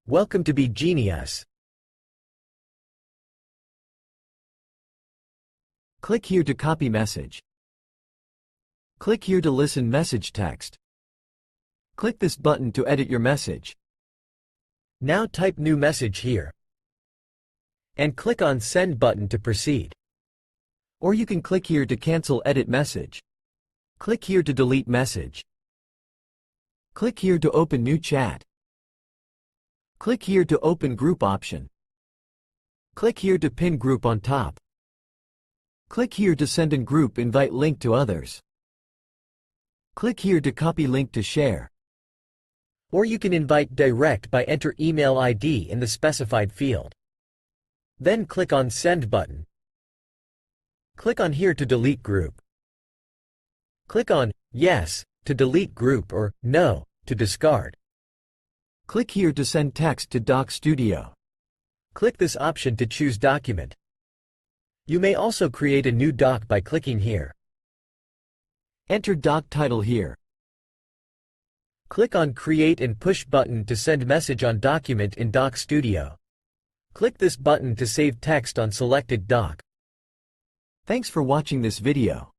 Welcome to BeGenius. Click here to copy message. Click here to listen message text. Click this button to edit your message. Now type new message here. And click on Send button to proceed. Or you can click here to cancel edit message. Click here to delete message. Click here to open new chat. Click here to open group option. Click here to pin group on top. Click here to send in group invite link to others. Click here to copy link to share. Or you can invite direct by enter email ID in the specified field. Then click on Send button. Click on here to delete group. Click on Yes to delete group or No to discard. Click here to send text to Doc Studio. Click this option to choose document. You may also create a new doc by clicking here. Enter doc title here. Click on Create and Push button to send message on document in Doc Studio. Click this button to save text on selected doc. Thanks for watching this video.